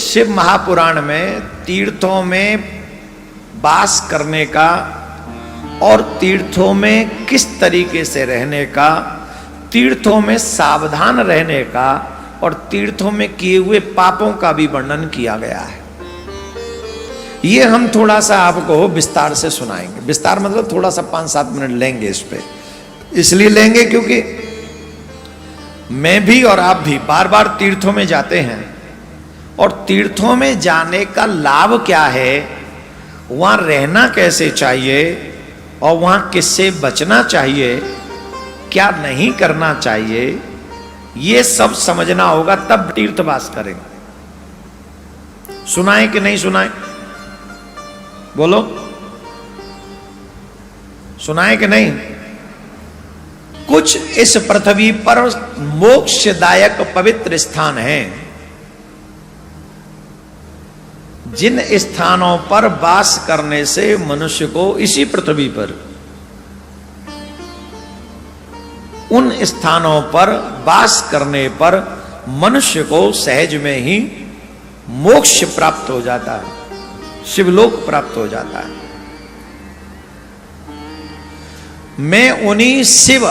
शिव महापुराण में तीर्थों में वास करने का और तीर्थों में किस तरीके से रहने का, तीर्थों में सावधान रहने का और तीर्थों में किए हुए पापों का भी वर्णन किया गया है। ये हम थोड़ा सा आपको विस्तार से सुनाएंगे। विस्तार मतलब थोड़ा सा 5-7 मिनट लेंगे इस पे, इसलिए लेंगे क्योंकि मैं भी और आप भी बार बार तीर्थों में जाते हैं और तीर्थों में जाने का लाभ क्या है, वहां रहना कैसे चाहिए और वहां किससे बचना चाहिए, क्या नहीं करना चाहिए, ये सब समझना होगा, तब तीर्थवास करेंगे। सुनाए कि नहीं सुनाए? बोलो, सुनाए कि नहीं? कुछ इस पृथ्वी पर मोक्षदायक पवित्र स्थान हैं, जिन स्थानों पर वास करने से मनुष्य को इसी पृथ्वी पर, उन स्थानों पर वास करने पर मनुष्य को सहज में ही मोक्ष प्राप्त हो जाता है, शिवलोक प्राप्त हो जाता है। मैं उन्हीं शिव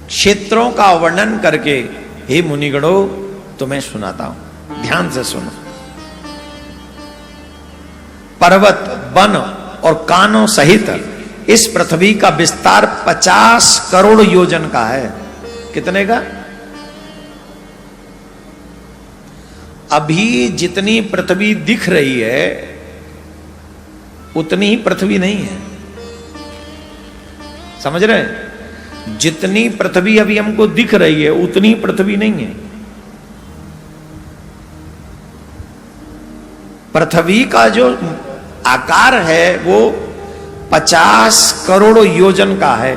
क्षेत्रों का वर्णन करके हे मुनिगणों तुम्हें सुनाता हूं, ध्यान से सुनो। पर्वत, वन और कानों सहित इस पृथ्वी का विस्तार 50 करोड़ योजन का है। कितने का? अभी जितनी पृथ्वी दिख रही है उतनी ही पृथ्वी नहीं है, समझ रहे हैं? जितनी पृथ्वी अभी हमको दिख रही है उतनी पृथ्वी नहीं है। पृथ्वी का जो आकार है वो 50 करोड़ योजन का है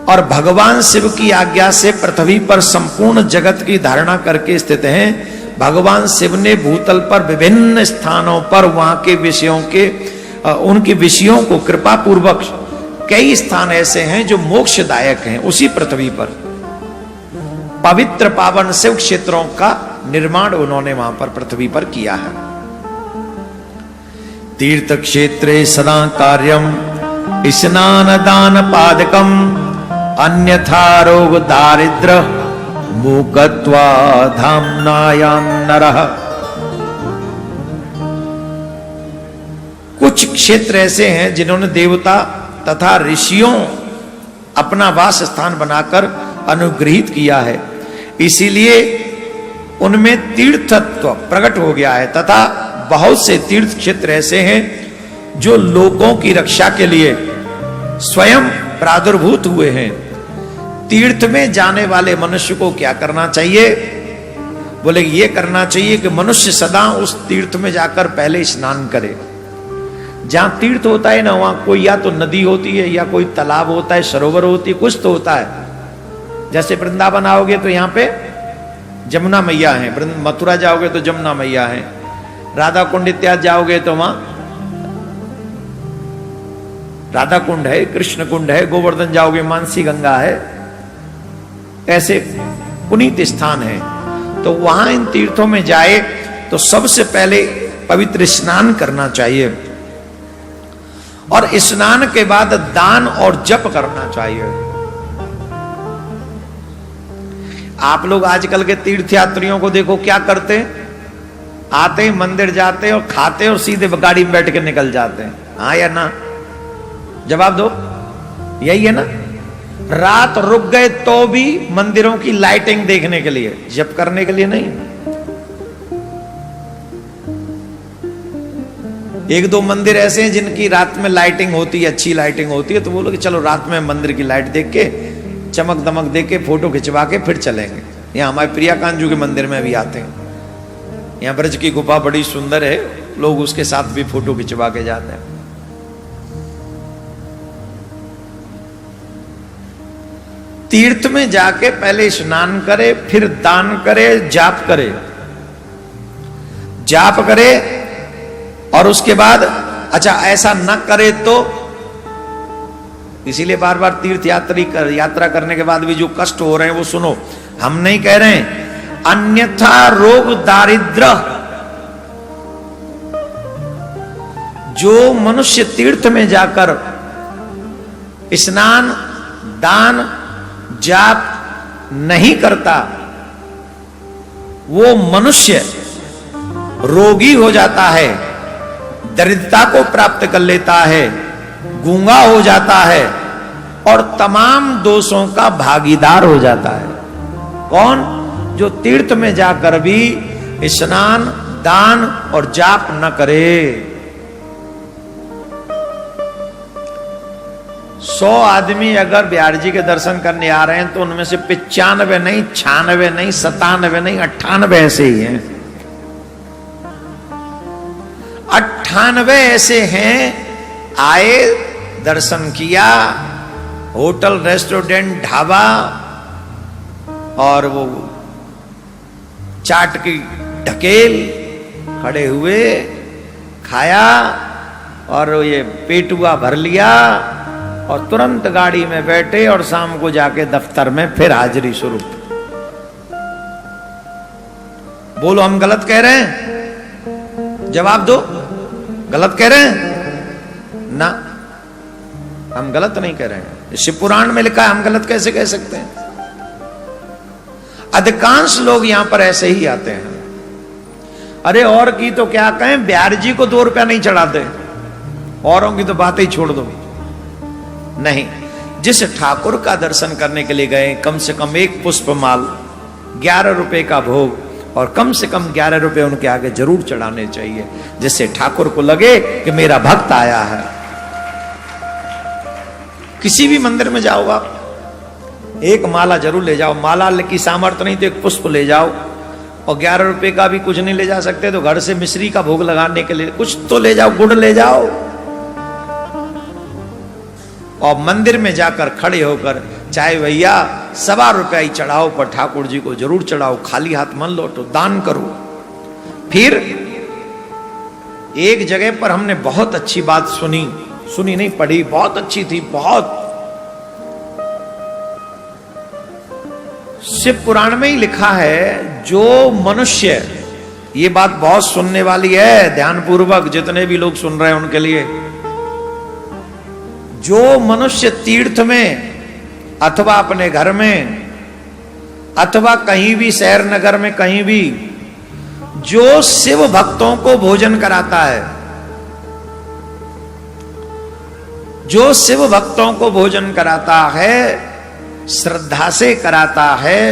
और भगवान शिव की आज्ञा से पृथ्वी पर संपूर्ण जगत की धारणा करके स्थित हैं। भगवान शिव ने भूतल पर विभिन्न स्थानों पर वहां के विषयों के उनके विषयों को कृपा पूर्वक, कई स्थान ऐसे हैं जो मोक्षदायक हैं, उसी पृथ्वी पर पवित्र पावन शिव क्षेत्रों का निर्माण उन्होंने वहां पर पृथ्वी पर किया है। तीर्थ क्षेत्रे सदा कार्यम स्नान दान पादकम अन्यथा रोग दारिद्र मूकत्वा धामनायाम नरः। कुछ क्षेत्र ऐसे हैं जिन्होंने देवता तथा ऋषियों अपना वास स्थान बनाकर अनुग्रहित किया है, इसीलिए उनमें तीर्थत्व प्रकट हो गया है। तथा बहुत से तीर्थ क्षेत्र ऐसे हैं जो लोगों की रक्षा के लिए स्वयं प्रादुर्भूत हुए हैं। तीर्थ में जाने वाले मनुष्य को क्या करना चाहिए? बोले ये करना चाहिए कि मनुष्य सदा उस तीर्थ में जाकर पहले स्नान करे। जहां तीर्थ होता है ना, वहां कोई या तो नदी होती है या कोई तालाब होता है, सरोवर होती है, कुछ तो होता है। जैसे वृंदावन आओगे तो यहाँ पे जमुना मैया है, मथुरा जाओगे तो जमुना मैया है, राधा कुंड इत्यादि जाओगे तो वहां राधा कुंड है, कृष्ण कुंड है, गोवर्धन जाओगे मानसी गंगा है, ऐसे पुनीत स्थान है। तो वहां इन तीर्थों में जाए तो सबसे पहले पवित्र स्नान करना चाहिए और स्नान के बाद दान और जप करना चाहिए। आप लोग आजकल के तीर्थ यात्रियों को देखो क्या करते हैं, आते ही मंदिर जाते और खाते और सीधे गाड़ी में बैठ के निकल जाते हैं। हाँ या ना? जवाब दो। यही है ना? रात रुक गए तो भी मंदिरों की लाइटिंग देखने के लिए, जप करने के लिए नहीं। एक दो मंदिर ऐसे हैं जिनकी रात में लाइटिंग होती है, अच्छी लाइटिंग होती है, तो वो लोग चलो रात में मंदिर की लाइट देख के, चमक दमक देख के, फोटो खिंचवा के फिर चलेंगे। यहाँ हमारे प्रिया कांजू के मंदिर में भी आते हैं। यहाँ ब्रज की गुफा बड़ी सुंदर है, लोग उसके साथ भी फोटो खिंचवा के जाते हैं। तीर्थ में जाके पहले स्नान करे, फिर दान करे, जाप करे, जाप करे और उसके बाद अच्छा ऐसा न करे तो, इसीलिए बार बार तीर्थ यात्रा करने के बाद भी जो कष्ट हो रहे हैं वो सुनो। हम नहीं कह रहे हैं अन्यथा रोग दारिद्र। जो मनुष्य तीर्थ में जाकर स्नान दान जाप नहीं करता, वो मनुष्य रोगी हो जाता है, दरिद्रता को प्राप्त कर लेता है, गूंगा हो जाता है और तमाम दोषों का भागीदार हो जाता है। कौन? जो तीर्थ में जाकर भी स्नान दान और जाप न करे। 100 आदमी अगर बिहार जी के दर्शन करने आ रहे हैं तो उनमें से 95 नहीं, 96 नहीं, 97 नहीं, 98 ऐसे ही हैं। 98 ऐसे हैं, आए, दर्शन किया, होटल रेस्टोरेंट ढाबा और वो चाट की ढकेल, खड़े हुए, खाया और ये पेटुआ भर लिया और तुरंत गाड़ी में बैठे और शाम को जाके दफ्तर में फिर हाजिरी शुरू। बोलो हम गलत कह रहे हैं? जवाब दो, गलत कह रहे हैं ना? हम गलत नहीं कह रहे हैं। शिव पुराण में लिखा है, हम गलत कैसे कह सकते हैं? अधिकांश लोग यहां पर ऐसे ही आते हैं। अरे और की तो क्या कहें, बिहार जी को 2 रुपया नहीं चढ़ाते, औरों की तो बातें ही छोड़ दो। नहीं, जिस ठाकुर का दर्शन करने के लिए गए, कम से कम एक पुष्पमाल, 11 रुपए का भोग और कम से कम 11 रुपए उनके आगे जरूर चढ़ाने चाहिए, जिससे ठाकुर को लगे कि मेरा भक्त आया है। किसी भी मंदिर में जाओ आप, एक माला जरूर ले जाओ। माला की सामर्थ्य नहीं तो एक पुष्प ले जाओ, और 11 रुपए का भी कुछ नहीं ले जा सकते तो घर से मिश्री का भोग लगाने के लिए कुछ तो ले जाओ, गुड़ ले जाओ। और मंदिर में जाकर खड़े होकर चाहे भैया 1.25 रुपया ही चढ़ाओ, पर ठाकुर जी को जरूर चढ़ाओ। खाली हाथ मन लौटो, दान करो। फिर एक जगह पर हमने बहुत अच्छी बात सुनी नहीं, पढ़ी, बहुत अच्छी थी, बहुत। शिव पुराण में ही लिखा है, जो मनुष्य, ये बात बहुत सुनने वाली है, ध्यानपूर्वक जितने भी लोग सुन रहे हैं उनके लिए, जो मनुष्य तीर्थ में अथवा अपने घर में अथवा कहीं भी शहर नगर में कहीं भी जो शिव भक्तों को भोजन कराता है, जो शिव भक्तों को भोजन कराता है, श्रद्धा से कराता है,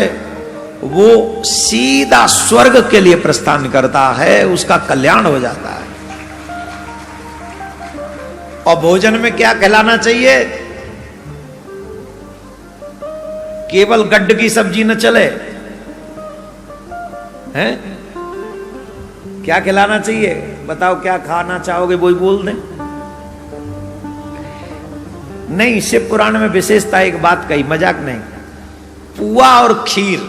वो सीधा स्वर्ग के लिए प्रस्थान करता है, उसका कल्याण हो जाता है। और भोजन में क्या खिलाना चाहिए? केवल गड्ढ की सब्जी न चले, हैं? क्या खिलाना चाहिए? बताओ क्या खाना चाहोगे, वो ही बोल दें। नहीं, शिव पुराण में विशेषता एक बात कही, मजाक नहीं। पुआ और खीर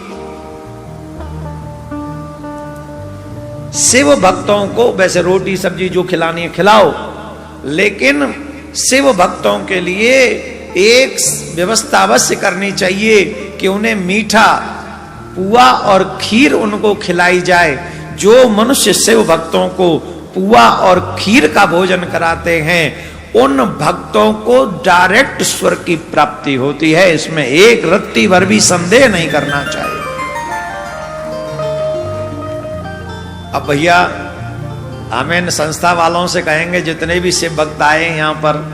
शिव भक्तों को, वैसे रोटी सब्जी जो खिलानी है खिलाओ, लेकिन शिव भक्तों के लिए एक व्यवस्था अवश्य करनी चाहिए कि उन्हें मीठा पुआ और खीर उनको खिलाई जाए। जो मनुष्य शिव भक्तों को पुआ और खीर का भोजन कराते हैं, उन भक्तों को डायरेक्ट स्वर्ग की प्राप्ति होती है। इसमें एक रत्ती भर भी संदेह नहीं करना चाहिए। अब भैया हमें संस्था वालों से कहेंगे, जितने भी शिव भक्त आए यहाँ पर,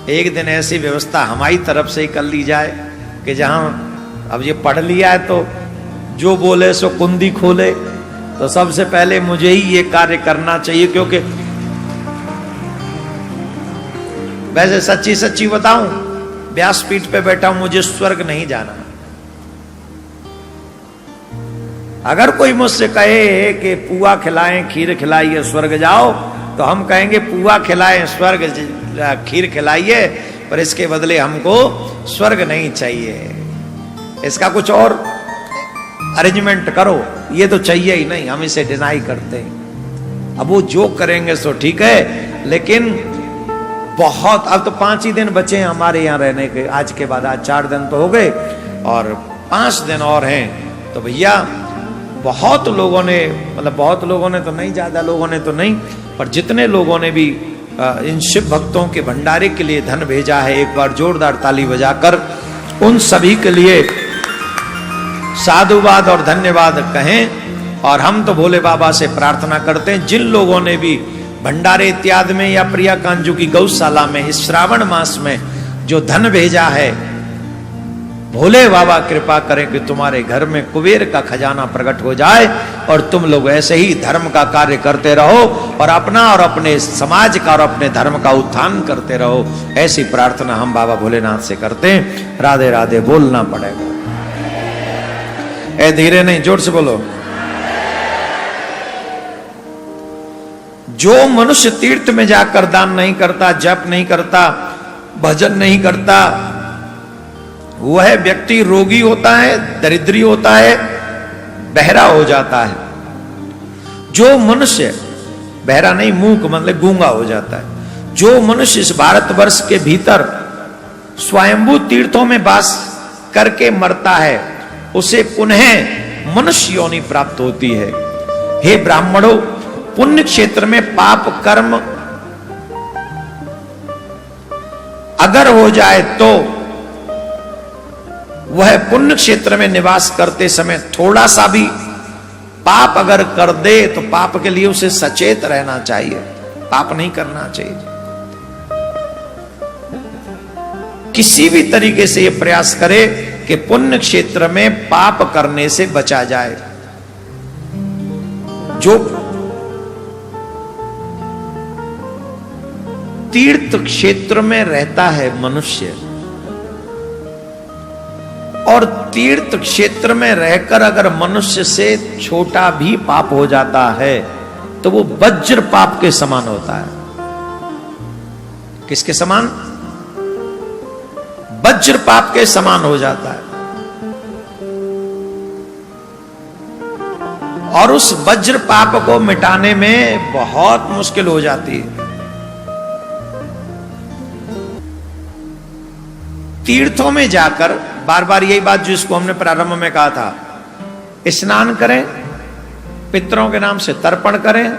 एक दिन ऐसी व्यवस्था हमारी तरफ से ही कर ली जाए कि जहां अब ये पढ़ लिया है तो जो बोले सो कुंदी खोले। तो सबसे पहले मुझे ही ये कार्य करना चाहिए, क्योंकि वैसे सच्ची सच्ची बताऊं, व्यासपीठ पे बैठा हूं, मुझे स्वर्ग नहीं जाना। अगर कोई मुझसे कहे कि पुआ खिलाएं, खीर खिलाइए, स्वर्ग जाओ, तो हम कहेंगे पुआ खिलाएं, स्वर्ग, खीर खिलाइए, पर इसके बदले हमको स्वर्ग नहीं चाहिए। इसका कुछ और अरेंजमेंट करो। ये तो चाहिए ही नहीं, हम इसे डिनाई करते हैं। अब वो जो करेंगे सो ठीक है, लेकिन बहुत, अब तो 5 ही दिन बचे हैं हमारे यहाँ रहने के। आज के बाद, आज 4 दिन तो हो गए और 5 दिन और हैं। तो भैया बहुत लोगों ने, मतलब बहुत लोगों ने तो नहीं, ज्यादा लोगों ने तो नहीं, पर जितने लोगों ने भी इन शिव भक्तों के भंडारे के लिए धन भेजा है, एक बार जोरदार ताली बजाकर उन सभी के लिए साधुवाद और धन्यवाद कहें। और हम तो भोले बाबा से प्रार्थना करते हैं, जिन लोगों ने भी भंडारे इत्यादि में या प्रिया कांजू की गौशाला में इस श्रावण मास में जो धन भेजा है, भोले बाबा कृपा करें कि तुम्हारे घर में कुबेर का खजाना प्रकट हो जाए और तुम लोग ऐसे ही धर्म का कार्य करते रहो और अपना और अपने समाज का और अपने धर्म का उत्थान करते रहो। ऐसी प्रार्थना हम बाबा भोलेनाथ से करते हैं। राधे राधे बोलना पड़ेगा, ए धीरे नहीं, जोर से बोलो। जो मनुष्य तीर्थ में जाकर दान नहीं करता, जप नहीं करता, भजन नहीं करता, वह व्यक्ति रोगी होता है, दरिद्री होता है, बहरा हो जाता है। जो मनुष्य बहरा नहीं, मूक मतलब गूंगा हो जाता है। जो मनुष्य इस भारतवर्ष के भीतर स्वयंभू तीर्थों में वास करके मरता है, उसे पुनः मनुष्य योनि प्राप्त होती है। हे ब्राह्मणों, पुण्य क्षेत्र में पाप कर्म अगर हो जाए तो वह पुण्य क्षेत्र में निवास करते समय थोड़ा सा भी पाप अगर कर दे तो पाप के लिए उसे सचेत रहना चाहिए, पाप नहीं करना चाहिए। किसी भी तरीके से यह प्रयास करे कि पुण्य क्षेत्र में पाप करने से बचा जाए। जो तीर्थ क्षेत्र में रहता है मनुष्य और तीर्थ क्षेत्र में रहकर अगर मनुष्य से छोटा भी पाप हो जाता है तो वो वज्र पाप के समान होता है। किसके समान? वज्र पाप के समान हो जाता है। और उस वज्र पाप को मिटाने में बहुत मुश्किल हो जाती है। तीर्थों में जाकर बार बार यही बात जो इसको हमने प्रारंभ में कहा था, स्नान करें, पितरों के नाम से तर्पण करें,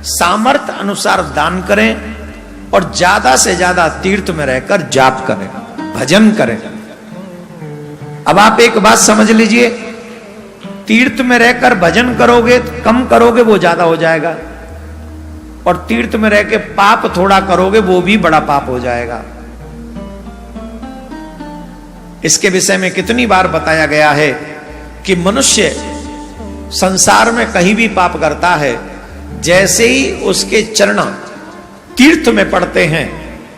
सामर्थ्य अनुसार दान करें और ज्यादा से ज्यादा तीर्थ में रहकर जाप करें, भजन करें। अब आप एक बात समझ लीजिए, तीर्थ में रहकर भजन करोगे तो कम करोगे वो ज्यादा हो जाएगा, और तीर्थ में रह के पाप थोड़ा करोगे वो भी बड़ा पाप हो जाएगा। इसके विषय में कितनी बार बताया गया है कि मनुष्य संसार में कहीं भी पाप करता है, जैसे ही उसके चरण तीर्थ में पड़ते हैं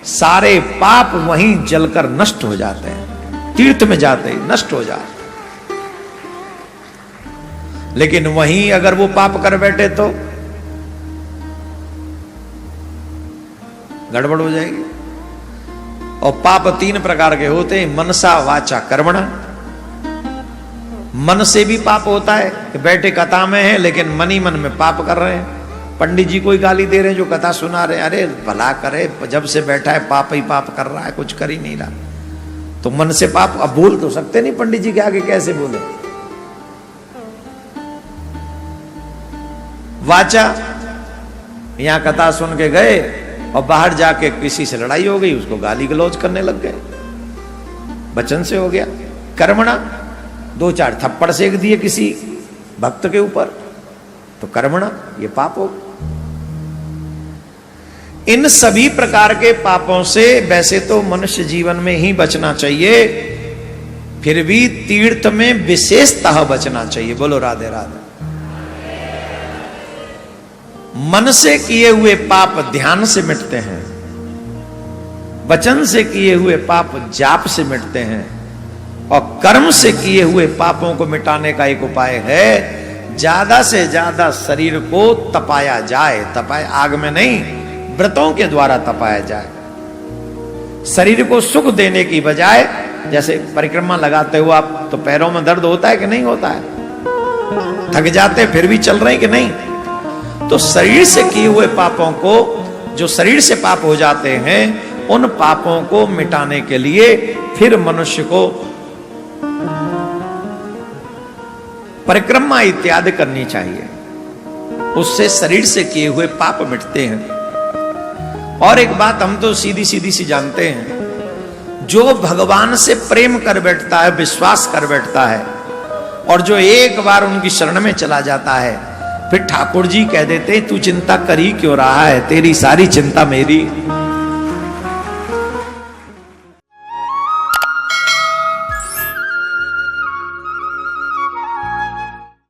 सारे पाप वहीं जलकर नष्ट हो जाते हैं, तीर्थ में जाते ही नष्ट हो जाते। लेकिन वहीं अगर वो पाप कर बैठे तो गड़बड़ हो जाएगी। और पाप तीन प्रकार के होते हैं, मनसा वाचा कर्मणा। मन से भी पाप होता है कि बैठे कथा में है लेकिन मन ही मन में पाप कर रहे हैं। पंडित जी कोई गाली दे रहे हैं जो कथा सुना रहे, अरे भला करे, जब से बैठा है पाप ही पाप कर रहा है, कुछ कर ही नहीं रहा। तो मन से पाप, अब बोल तो सकते नहीं, पंडित जी के आगे कैसे बोले। वाचा, यहां कथा सुन के गए और बाहर जाके किसी से लड़ाई हो गई, उसको गाली गलौज करने लग गए, वचन से हो गया। कर्मणा, दो चार थप्पड़ सेक दिए किसी भक्त के ऊपर, तो कर्मणा, ये पाप हो। इन सभी प्रकार के पापों से वैसे तो मनुष्य जीवन में ही बचना चाहिए, फिर भी तीर्थ में विशेषतः बचना चाहिए। बोलो राधे राधे। मन से किए हुए पाप ध्यान से मिटते हैं, वचन से किए हुए पाप जाप से मिटते हैं, और कर्म से किए हुए पापों को मिटाने का एक उपाय है, ज्यादा से ज्यादा शरीर को तपाया जाए। तपाया आग में नहीं, व्रतों के द्वारा तपाया जाए। शरीर को सुख देने की बजाय, जैसे परिक्रमा लगाते हो आप तो पैरों में दर्द होता है कि नहीं होता है, थक जाते फिर भी चल रहे हैं कि नहीं। तो शरीर से किए हुए पापों को, जो शरीर से पाप हो जाते हैं, उन पापों को मिटाने के लिए फिर मनुष्य को परिक्रमा इत्यादि करनी चाहिए, उससे शरीर से किए हुए पाप मिटते हैं। और एक बात हम तो सीधी सीधी सी जानते हैं, जो भगवान से प्रेम कर बैठता है, विश्वास कर बैठता है, और जो एक बार उनकी शरण में चला जाता है, फिर ठाकुर जी कह देते तू चिंता कर ही क्यों रहा है, तेरी सारी चिंता मेरी।